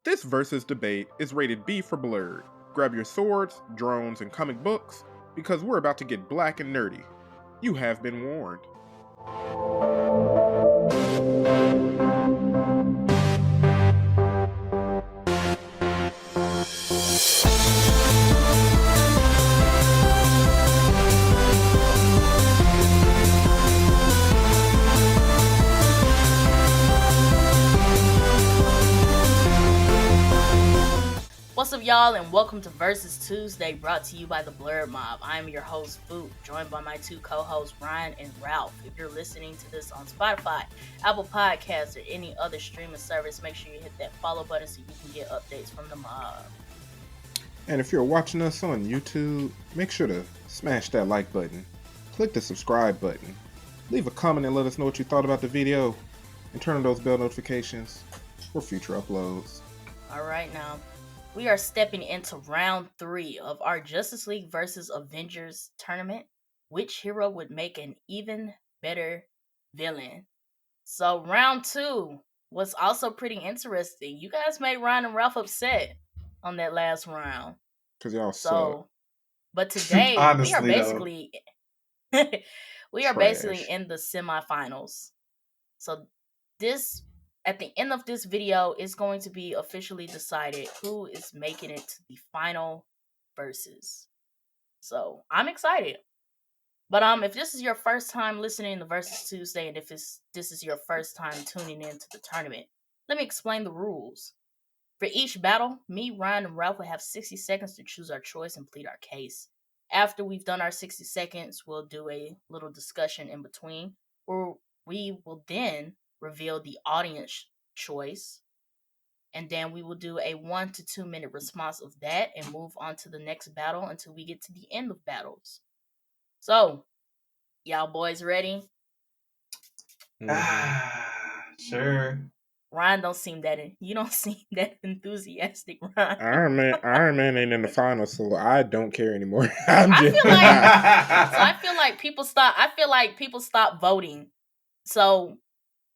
This versus debate is rated B for Blurred. Grab your swords, drones, and comic books because we're about to get black and nerdy. You have been warned. What's up, y'all, and welcome to Versus Tuesday, brought to you by the Blurred Mob. I'm your host, Boot, joined by my two co-hosts, Ryan and Ralph. If you're listening to this on Spotify, Apple Podcasts, or any other streaming service, make sure you hit that follow button so you can get updates from the mob. And if you're watching us on YouTube, make sure to smash that like button, click the subscribe button, leave a comment and let us know what you thought about the video, and turn on those bell notifications for future uploads. All right, now. We are stepping into round 3 of our Justice League versus Avengers tournament. Which hero would make an even better villain? So round 2 was also pretty interesting. You guys made Ryan and Ralph upset on that last round. Cause y'all suck. But today we are basically Trash. in the semifinals. So this at the end of this video is going to be officially decided who is making it to the final versus. So I'm excited. But if this is your first time listening to Versus Tuesday, and if this is your first time tuning into the tournament, let me explain the rules. For each battle, me, Ryan, and Ralph will have 60 seconds to choose our choice and plead our case. After we've done our 60 seconds, we'll do a little discussion in between, where we will then reveal the audience choice, and then we will do a 1 to 2 minute response of that and move on to the next battle until we get to the end of battles. So, y'all boys ready? Sure. Ryan you don't seem that enthusiastic, Ryan. Iron Man ain't in the final, so I don't care anymore. I feel like people stop voting. So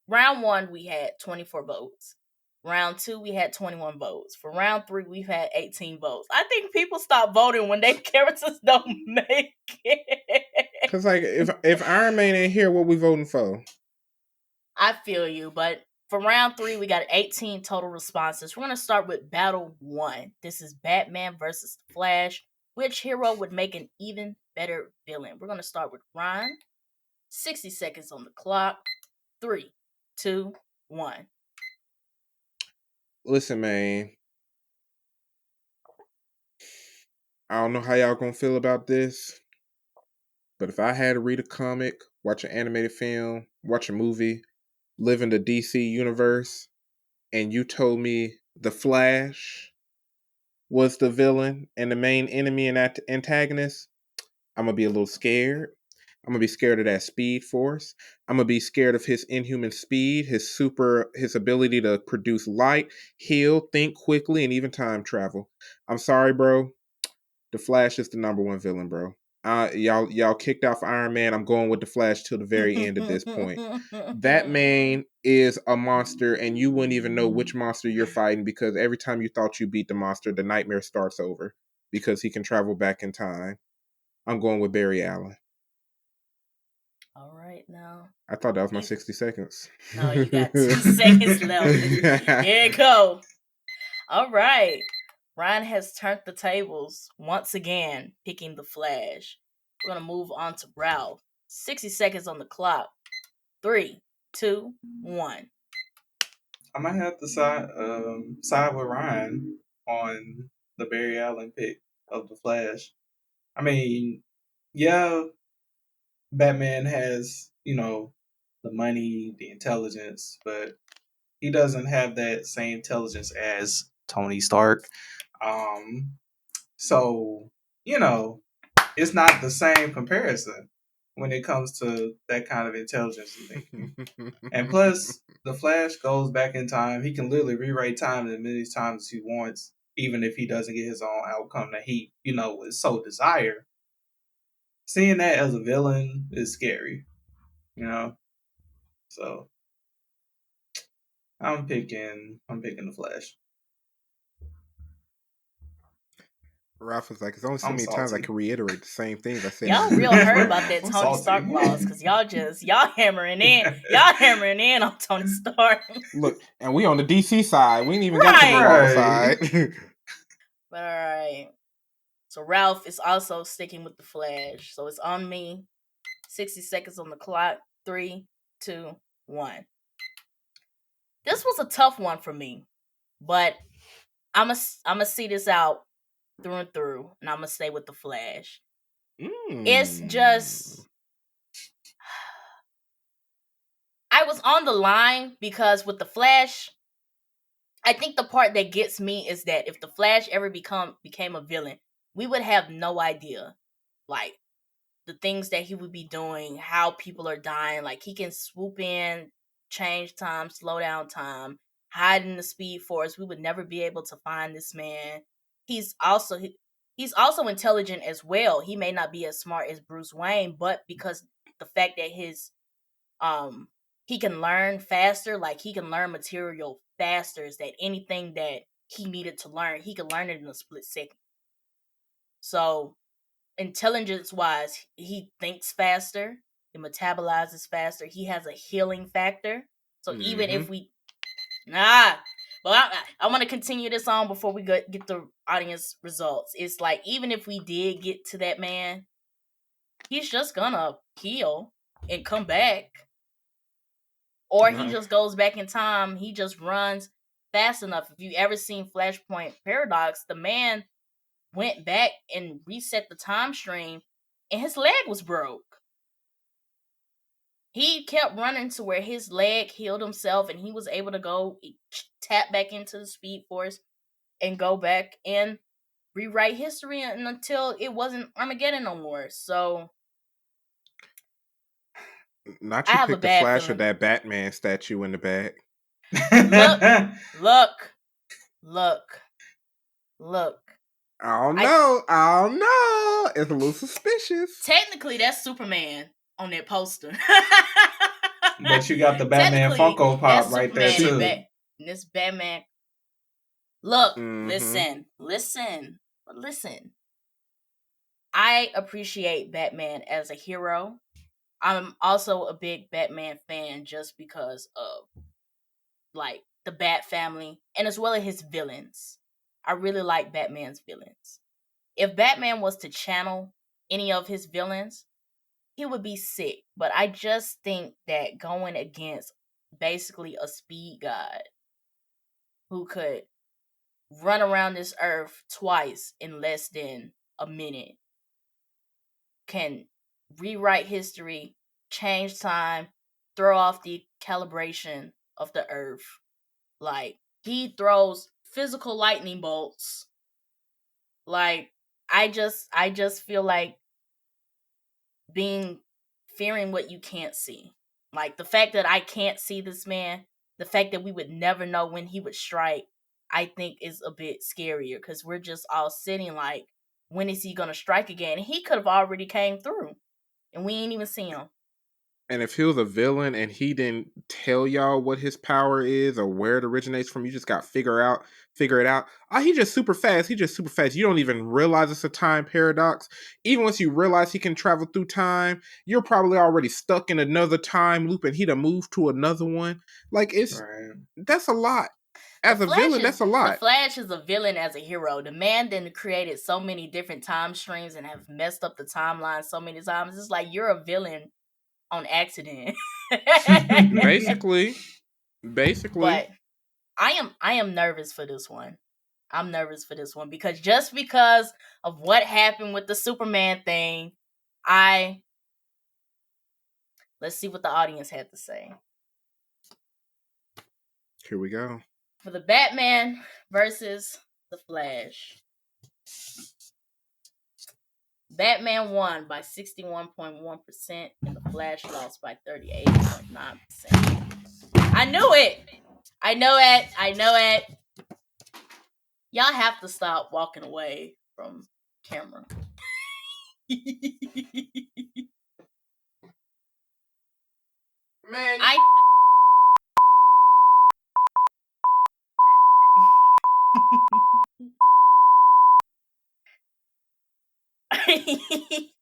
round 1 we had 24 votes. Round 2 we had 21 votes. For round 3 we've had 18 votes. I think people stop voting when their characters don't make it. Cause like if Iron Man ain't here, what we voting for? I feel you, but for round 3 we got 18 total responses. We're gonna start with battle 1. This is Batman versus the Flash. Which hero would make an even better villain? We're gonna start with Ryan. 60 seconds on the clock. 3, 2, 1. Listen, man. I don't know how y'all gonna feel about this, but if I had to read a comic, watch an animated film, watch a movie, live in the DC universe, and you told me the Flash was the villain and the main enemy and antagonist, I'm gonna be a little scared. I'm gonna be scared of that speed force. I'm gonna be scared of his inhuman speed, his ability to produce light, heal, think quickly, and even time travel. I'm sorry, bro. The Flash is the number 1 villain, bro. Y'all kicked off Iron Man. I'm going with the Flash till the very end at this point. That man is a monster, and you wouldn't even know which monster you're fighting because every time you thought you beat the monster, the nightmare starts over because he can travel back in time. I'm going with Barry Allen. All right, now. I thought that was my 60 seconds. No, you got 2 seconds left. Here you go. All right. Ryan has turned the tables once again, picking the Flash. We're going to move on to Ralph. 60 seconds on the clock. 3, 2, 1. I might have to side with Ryan on the Barry Allen pick of the Flash. I mean, yeah, Batman has, the money, the intelligence, but he doesn't have that same intelligence as Tony Stark. So, it's not the same comparison when it comes to that kind of intelligence and thinking. And plus, the Flash goes back in time. He can literally rewrite time as many times as he wants, even if he doesn't get his own outcome that he, would so desire. Seeing that as a villain is scary, So I'm picking the Flash. Ralph was like, "It's only so I'm many times I salty. can reiterate the same things I said." Y'all in the real movie." hurt about that I'm Tony salty. Stark loss because y'all hammering in. Y'all hammering in on Tony Stark. Look, and we on the DC side. We ain't even got to the Right. Marvel Right. side. But alright. So Ralph is also sticking with the Flash. So it's on me. 60 seconds on the clock. 3, 2, 1. This was a tough one for me. But I'ma see this out through and through. And I'ma stay with the Flash. It's just I was on the line because with the Flash, I think the part that gets me is that if the Flash ever became a villain, we would have no idea, like the things that he would be doing, how people are dying. Like he can swoop in, change time, slow down time, hide in the Speed Force. We would never be able to find this man. He's also he's also intelligent as well. He may not be as smart as Bruce Wayne, but because the fact that his he can learn faster, like he can learn material faster, is that anything that he needed to learn, he could learn it in a split second. So intelligence wise, he thinks faster, he metabolizes faster, he has a healing factor. So even if we but I want to continue this on before we get the audience results. It's like even if we did get to that man, he's just gonna heal and come back. Or he just goes back in time. He just runs fast enough. If you ever seen Flashpoint Paradox, the man went back and reset the time stream, and his leg was broke. He kept running to where his leg healed himself, and he was able to go tap back into the Speed Force and go back and rewrite history until it wasn't Armageddon no more. So Not I you have a pick the bad Flash feeling. with that Batman statue in the back. Look. I don't know. It's a little suspicious. Technically, that's Superman on that poster. But you got the Batman Funko Pop right there too. This Batman. Look, Mm-hmm. listen. I appreciate Batman as a hero. I'm also a big Batman fan just because of like the Bat family and as well as his villains. I really like Batman's villains. If Batman was to channel any of his villains, he would be sick. But I just think that going against basically a speed god who could run around this earth twice in less than a minute can rewrite history, change time, throw off the calibration of the earth. Like he throws physical lightning bolts. Like I just feel like fearing what you can't see. Like the fact that I can't see this man, the fact that we would never know when he would strike, I think is a bit scarier because we're just all sitting like, when is he gonna strike again? And he could have already came through, and we ain't even see him. And if he was a villain and he didn't tell y'all what his power is or where it originates from, you just got figure it out. He's just super fast. You don't even realize it's a time paradox. Even once you realize he can travel through time, you're probably already stuck in another time loop and he'd have moved to another one. Like that's a lot. As a villain, that's a lot. The Flash is a villain as a hero. The man then created so many different time streams and have messed up the timeline so many times. It's like you're a villain on accident. Basically. But I am nervous for this one. I'm nervous for this one because just because of what happened with the Superman thing, let's see what the audience had to say. Here we go. For the Batman versus the Flash. Batman won by 61.1% and the Flash lost by 38.9%. I knew it. I know it. Y'all have to stop walking away from camera. Man,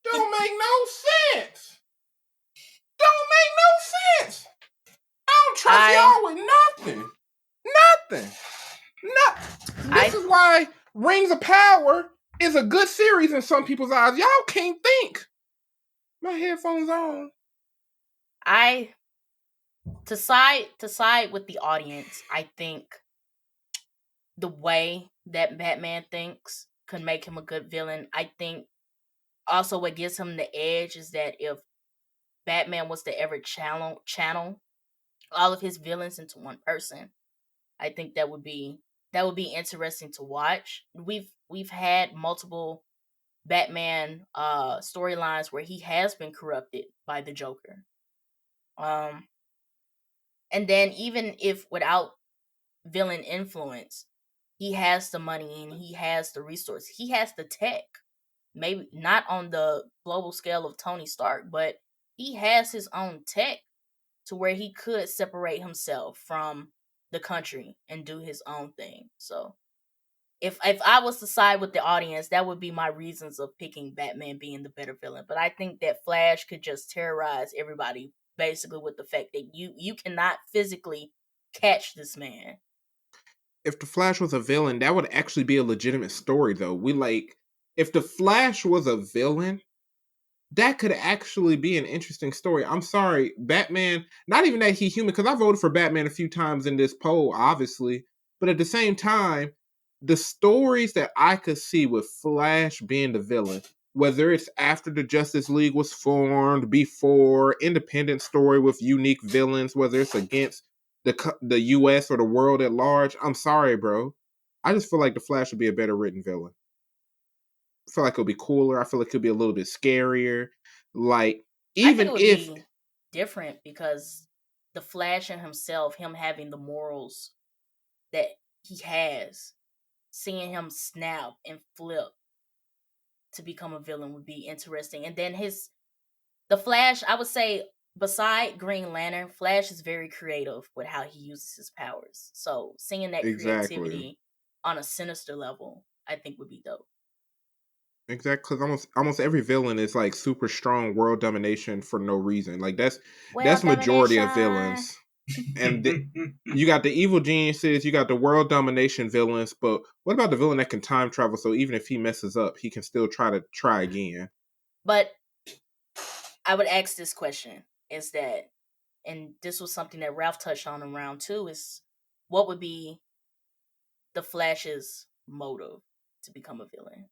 Don't make no sense. Don't make no sense. I don't trust I y'all with nothing. Nothing. No. This I is why Rings of Power is a good series in some people's eyes. Y'all can't think. My headphones on. I to side with the audience, I think the way that Batman thinks could make him a good villain. I think also what gives him the edge is that if Batman was to ever channel all of his villains into one person, I think that would be interesting to watch. We've had multiple Batman storylines where he has been corrupted by the Joker. Um and then even if without villain influence, he has the money and he has the resources. He has the tech. Maybe not on the global scale of Tony Stark, but he has his own tech to where he could separate himself from the country and do his own thing. So if I was to side with the audience, that would be my reasons of picking Batman being the better villain. But I think that Flash could just terrorize everybody basically with the fact that you cannot physically catch this man. If the Flash was a villain, that would actually be a legitimate story, though. If the Flash was a villain, that could actually be an interesting story. I'm sorry, Batman, not even that he's human, because I voted for Batman a few times in this poll, obviously. But at the same time, the stories that I could see with Flash being the villain, whether it's after the Justice League was formed, before, independent story with unique villains, whether it's against the US or the world at large, I'm sorry, bro. I just feel like the Flash would be a better written villain. I feel like it'll be cooler. I feel like it'll be a little bit scarier. Like, I think it even would if be different because the Flash in himself, him having the morals that he has, seeing him snap and flip to become a villain would be interesting. And then the Flash, I would say, beside Green Lantern, Flash is very creative with how he uses his powers. So seeing that exactly, creativity on a sinister level, I think would be dope. exactly, because almost every villain is like super strong world domination for no reason. Like Well, that's majority of domination. villains. And you got the evil geniuses, you got the world domination villains, but what about the villain that can time travel? So even if he messes up, he can still try again. But I would ask this question: is that, and this was something that Ralph touched on in round two, is what would be the Flash's motive to become a villain?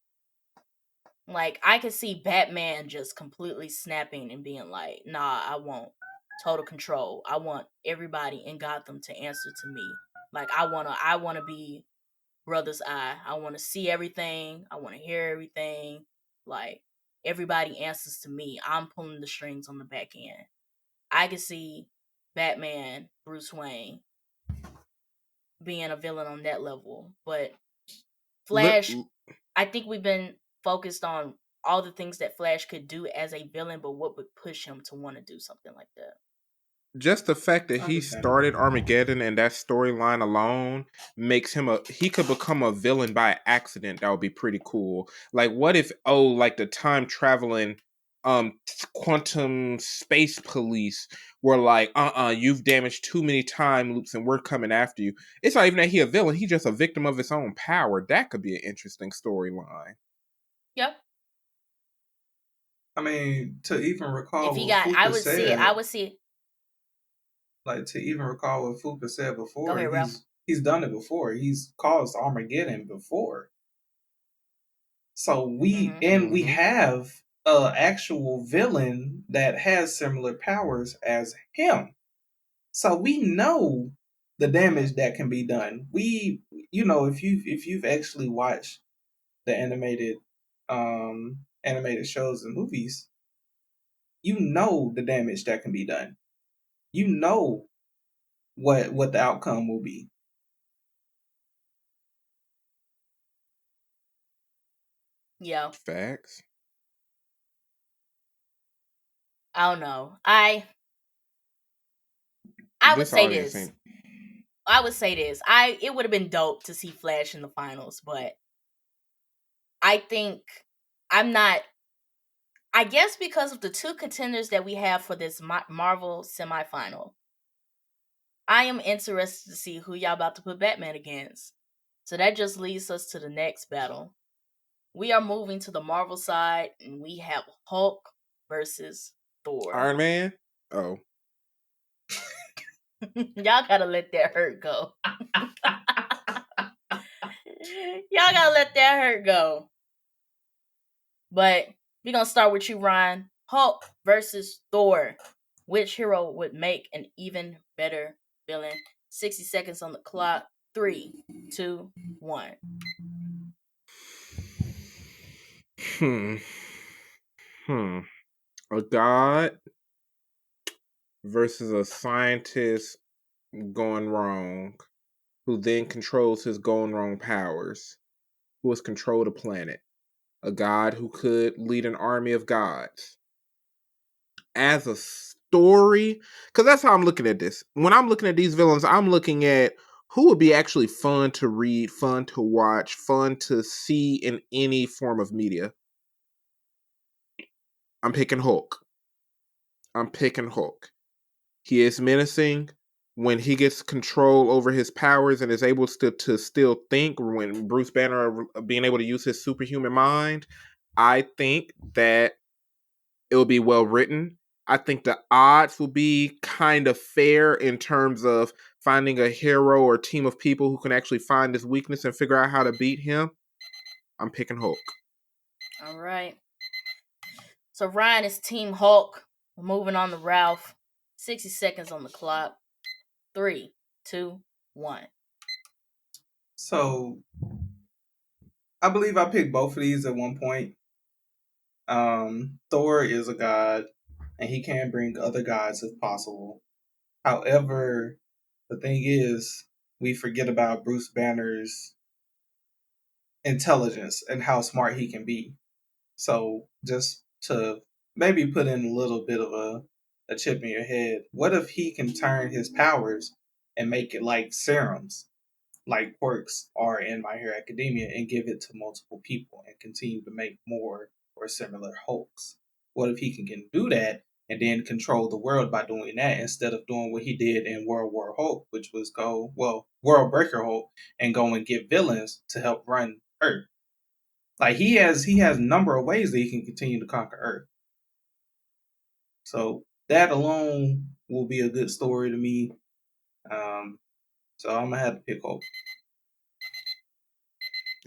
Like, I could see Batman just completely snapping and being like, nah, I want total control. I want everybody in Gotham to answer to me. Like, I wanna be brother's eye. I wanna see everything. I wanna hear everything. Like, everybody answers to me. I'm pulling the strings on the back end. I could see Batman, Bruce Wayne, being a villain on that level. But Let Flash, I think we've been focused on all the things that Flash could do as a villain, but what would push him to want to do something like that? just the fact that he Understandable. started Armageddon and that storyline alone makes him he could become a villain by accident. That would be pretty cool. Like, what if, like the time traveling quantum space police were like, you've damaged too many time loops and we're coming after you. It's not even that he a villain, he's just a victim of his own power. That could be an interesting storyline. Yep. I mean, to even If recall he what got, I Fuka would see it. I said, would see it. like to even recall what Fuka said Go before, ahead, Ralph. he's done it before. He's caused Armageddon before. So Mm-hmm. we Mm-hmm. have a actual villain that has similar powers as him. So we know the damage that can be done. If you've actually watched the animated shows and movies, you know the damage that can be done. You know what the outcome will be. Yeah. Facts. I don't know. I would This say audience this. ain't. I would say this. It would have been dope to see Flash in the finals, but I think I'm not. I guess because of the two contenders that we have for this Marvel semifinal, I am interested to see who y'all about to put Batman against. So that just leads us to the next battle. We are moving to the Marvel side, and we have Hulk versus Thor. Iron Man? Oh. Y'all gotta let that hurt go. Y'all gotta let that hurt go. But we're gonna start with you, Ryan. Hulk versus Thor. Which hero would make an even better villain? 60 seconds on the clock. 3, 2, 1. A god versus a scientist gone wrong, who then controls his gone wrong powers, who has controlled a planet. A god who could lead an army of gods. As a story, because that's how I'm looking at this. When I'm looking at these villains, I'm looking at who would be actually fun to read, fun to watch, fun to see in any form of media. I'm picking Hulk. He is menacing. When he gets control over his powers and is able to still think, when Bruce Banner being able to use his superhuman mind, I think that it will be well written. I think the odds will be kind of fair in terms of finding a hero or team of people who can actually find his weakness and figure out how to beat him. I'm picking Hulk. All right. So Ryan is Team Hulk. We're moving on to Ralph. 60 seconds on the clock. 3, 2, 1. So I believe I picked both of these at one point. Thor is a god, and he can bring other gods if possible. However, the thing is, we forget about Bruce Banner's intelligence and how smart he can be. So just to maybe put in a little bit of a chip in your head, what if he can turn his powers and make it like serums, like quirks are in My Hero Academia, and give it to multiple people and continue to make more or similar Hulks? What if he can do that and then control the world by doing that instead of doing what he did in World War Hulk, which was World Breaker Hulk, and go and get villains to help run Earth? Like he has a number of ways that he can continue to conquer Earth. So that alone will be a good story to me. So I'm gonna have to pick Hulk.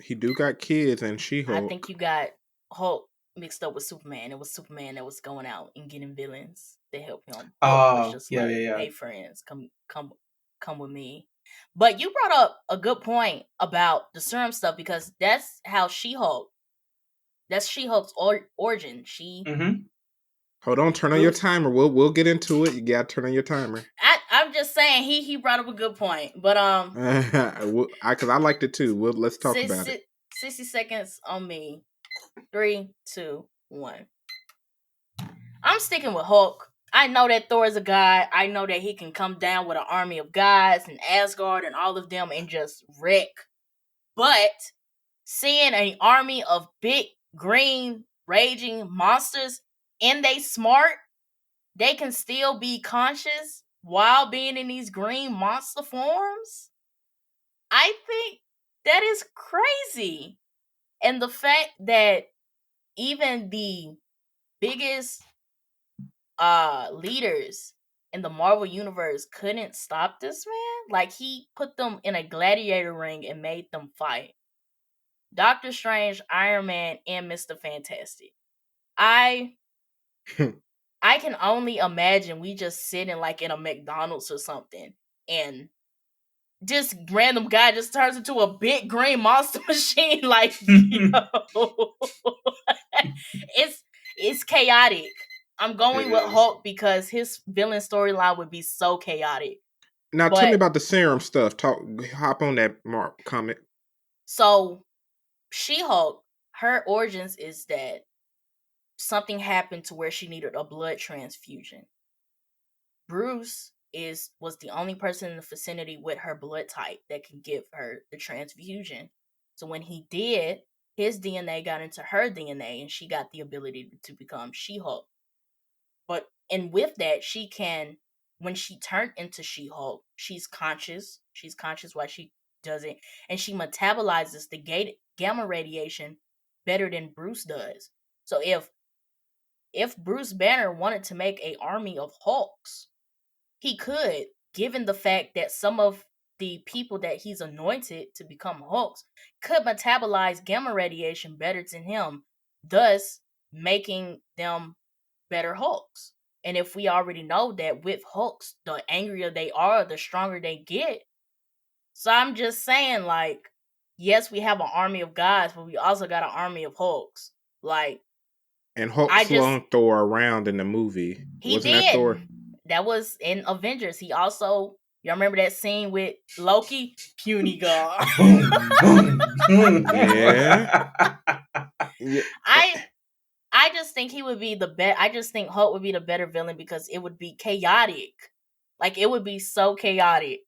He do got kids and I She-Hulk. think you got Hulk mixed up with Superman. It was Superman that was going out and getting villains to help him. Hulk was just like, Yeah. "Hey, friends, come with me." But you brought up a good point about the serum stuff, because that's how She-Hulk. That's She-Hulk's origin. Mm-hmm. Hold on, turn on your Bruce. timer. We'll get into it. You gotta turn on your timer. I'm just saying he brought up a good point. But Because I liked it too. Let's talk about it. 60 seconds on me. 3, 2, 1. I'm sticking with Hulk. I know that Thor is a god. I know that he can come down with an army of gods and Asgard and all of them and just wreck. But seeing an army of big green raging monsters, and they smart, they can still be conscious while being in these green monster forms. I think that is crazy. And the fact that even the biggest leaders in the Marvel universe couldn't stop this man. Like, he put them in a gladiator ring and made them fight. Doctor Strange, Iron Man, and Mr. Fantastic. I can only imagine we just sitting like in a McDonald's or something, and this random guy just turns into a big green monster machine. Like, yo. it's chaotic. I'm going with Hulk because his villain storyline would be so chaotic. Now tell me about the serum stuff. Hop on that comment. So She-Hulk, her origins is that something happened to where she needed a blood transfusion. Bruce was the only person in the vicinity with her blood type that can give her the transfusion. So when he did, his DNA got into her DNA, and she got the ability to become She-Hulk. But and with that, she can, when she turned into She-Hulk, she's conscious. She's conscious while she does it, and she metabolizes the gamma radiation better than Bruce does. So if Bruce Banner wanted to make an army of Hulks, he could, given the fact that some of the people that he's anointed to become Hulks could metabolize gamma radiation better than him, thus making them better Hulks. And if we already know that with Hulks, the angrier they are, the stronger they get. So I'm just saying, like, yes, we have an army of gods, but we also got an army of Hulks. Like, And Hulk I just slung Thor around in the movie. he Wasn't that did. Thor? That was in Avengers. He also, you remember that scene with Loki? Puny God. Boom, boom, boom. Yeah. Yeah. I just think he would be the best. I just think Hulk would be the better villain because it would be chaotic. Like, it would be so chaotic.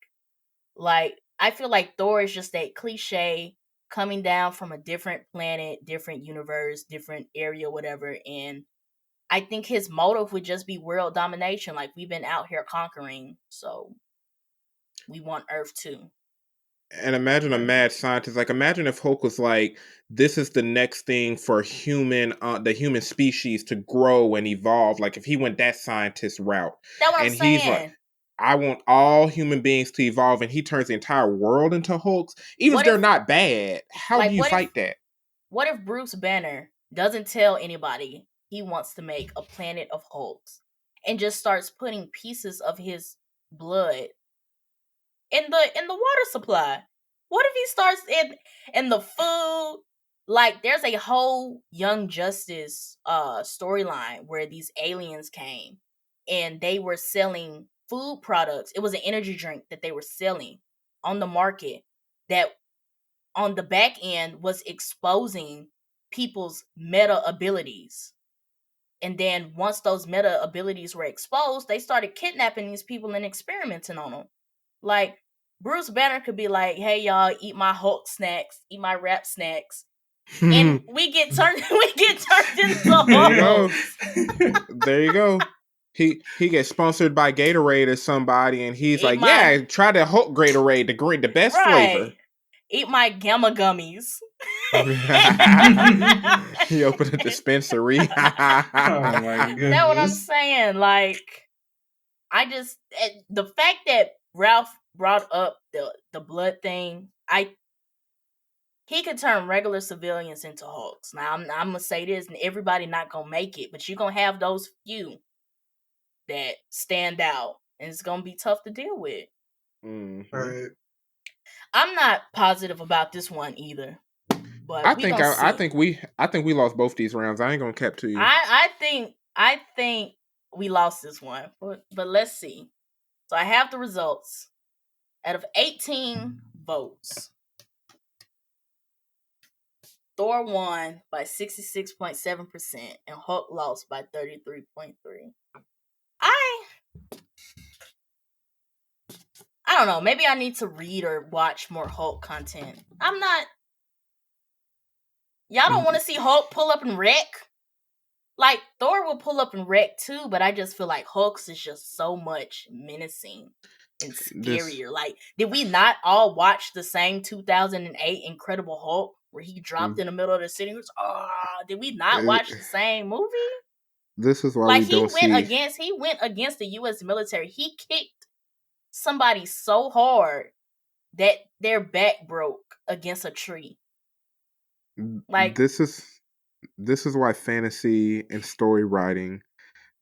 Like, I feel like Thor is just that cliche coming down from a different planet, different universe, different area, whatever. And I think his motive would just be world domination. Like, we've been out here conquering, so we want Earth too. And imagine a mad scientist. Like, imagine if Hulk was like, "This is the next thing for the human species to grow and evolve." Like, if he went that scientist route, That's what I'm and he's like, saying. "I want all human beings to evolve," and he turns the entire world into Hulks, even if What they're if, not bad. How do like, you fight that? what if Bruce Banner doesn't tell anybody he wants to make a planet of Hulks and just starts putting pieces of his blood in the water supply? What if he starts in the food? Like, there's a whole Young Justice storyline where these aliens came and they were selling food products. It was an energy drink that they were selling on the market that on the back end was exposing people's meta abilities. And then once those meta abilities were exposed, they started kidnapping these people and experimenting on them. Like, Bruce Banner could be like, "Hey y'all, eat my Hulk snacks, eat my rap snacks," and we get turned into There you go. Hulks. There you go. He gets sponsored by Gatorade or somebody, and he's Eat like, my "Yeah, try the Hulk Gatorade, the best flavor." right. Eat my gamma gummies. He opened a dispensary. Oh my That's what I'm goodness. saying. Like, the fact that Ralph brought up the blood thing, he could turn regular civilians into Hulks. Now I'm gonna say this, and everybody not gonna make it, but you're gonna have those few that stand out, and it's gonna be tough to deal with. Mhm. Right. I'm not positive about this one either, but we gonna see. I think we lost both these rounds. I ain't gonna cap to you. I think we lost this one, but let's see. So I have the results. Out of 18 votes, Thor won by 66.7% and Hulk lost by 33.3%. I don't know. Maybe I need to read or watch more Hulk content. I'm not. Y'all don't want to see Hulk pull up and wreck? Like, Thor will pull up and wreck too, but I just feel like Hulk's is just so much menacing and This scarier. Like, did we not all watch the same 2008 Incredible Hulk where he dropped in the middle of the city? Did we not uh, watch the same movie? this is why Like, we don't see. he went against the U.S. military. He kicked somebody so hard that their back broke against a tree. Like, This is why fantasy and story writing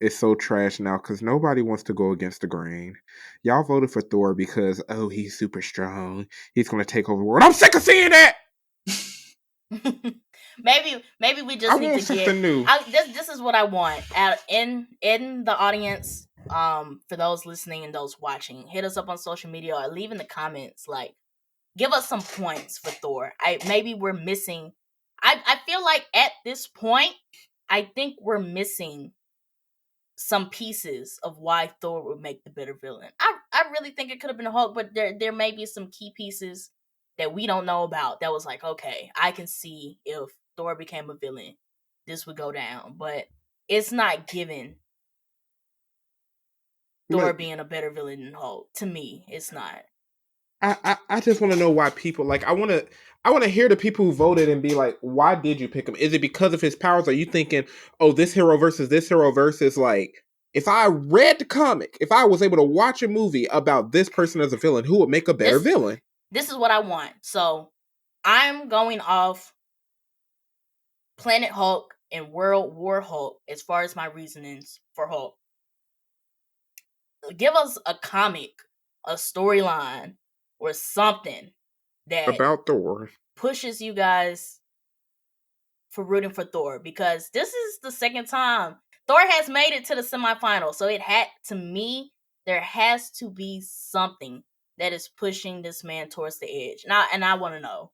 is so trash now, because nobody wants to go against the grain. Y'all voted for Thor because, oh, he's super strong. He's gonna take over the world. I'm sick of seeing that. maybe we I just need want to get. something new. This is what I want in the audience. For those listening and those watching, hit us up on social media or leave in the comments. Like, give us some points for Thor. Maybe we're missing. I feel like at this point, I think we're missing some pieces of why Thor would make the better villain. I really think it could have been Hulk, but there may be some key pieces that we don't know about that was like, okay, I can see if Thor became a villain, this would go down. But it's not given Thor Like, being a better villain than Hulk. To me, it's not. I just want to know why people like. I want to hear the people who voted and be like, why did you pick him? Is it because of his powers? Are you thinking, oh, this hero versus like? If I read the comic, if I was able to watch a movie about this person as a villain, who would make a better villain? This is what I want. So I'm going off Planet Hulk and World War Hulk as far as my reasonings for Hulk. Give us a comic, a storyline, or something that About Thor pushes you guys for rooting for Thor, because this is the second time Thor has made it to the semifinal. So there has to be something that is pushing this man towards the edge. And I want to know.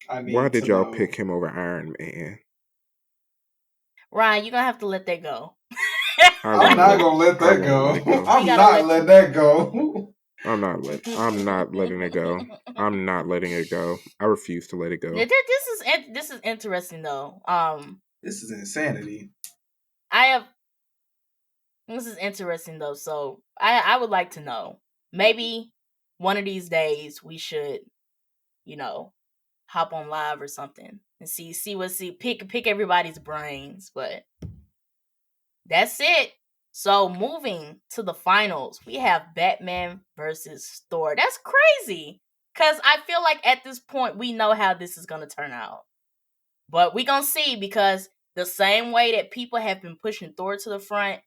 Why did y'all pick him over Iron Man? Ryan, you're gonna have to let that go. I'm not gonna let that go. I'm not letting that go. I'm not letting it go. I'm not letting it go. I refuse to let it go. This is interesting though. This is insanity. This is interesting though. So I would like to know. Maybe one of these days we should, hop on live or something and pick everybody's brains. But that's it. So moving to the finals, we have Batman versus Thor. That's crazy. Because I feel like at this point, we know how this is going to turn out. But we're going to see, because the same way that people have been pushing Thor to the front,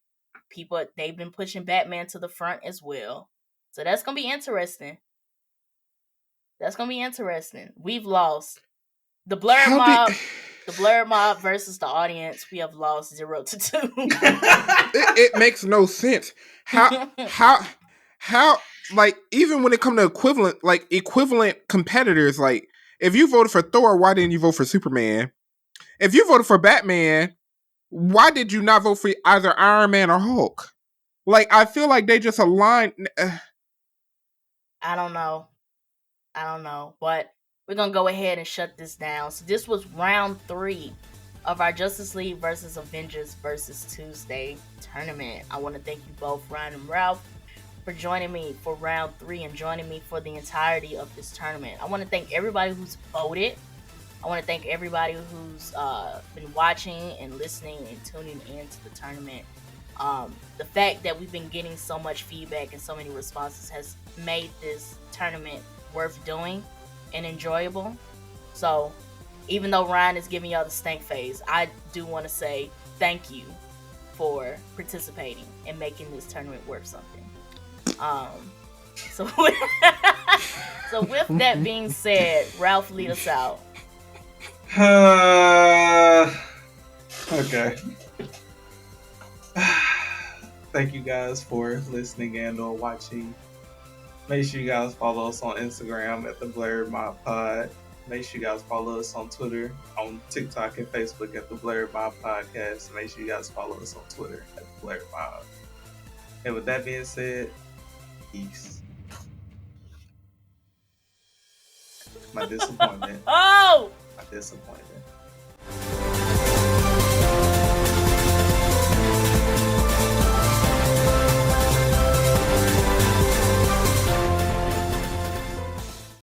they've been pushing Batman to the front as well. So that's going to be interesting. We've lost. The Blurred Mob versus the audience, we have lost 0-2. It makes no sense. How like, even when it comes to equivalent competitors, like, if you voted for Thor, why didn't you vote for Superman? If you voted for Batman, why did you not vote for either Iron Man or Hulk? Like, I feel like they just aligned. I don't know, but we're going to go ahead and shut this down. So this was round 3 of our Justice League versus Avengers versus Tuesday tournament. I want to thank you both, Ryan and Ralph, for joining me for round 3 and joining me for the entirety of this tournament. I want to thank everybody who's voted. I want to thank everybody who's been watching and listening and tuning into the tournament. The fact that we've been getting so much feedback and so many responses has made this tournament worth doing and enjoyable. So even though Ryan is giving y'all the stank face, I do want to say thank you for participating and making this tournament worth something. So with that being said, Ralph, lead us out. Okay. Thank you guys for listening and or watching. Make sure you guys follow us on Instagram at the Blurred Mob Pod. Make sure you guys follow us on Twitter, on TikTok and Facebook at the Blurred Mob Podcast. Make sure you guys follow us on Twitter at the Blurred Mob. And with that being said, peace. My disappointment. Oh! My disappointment.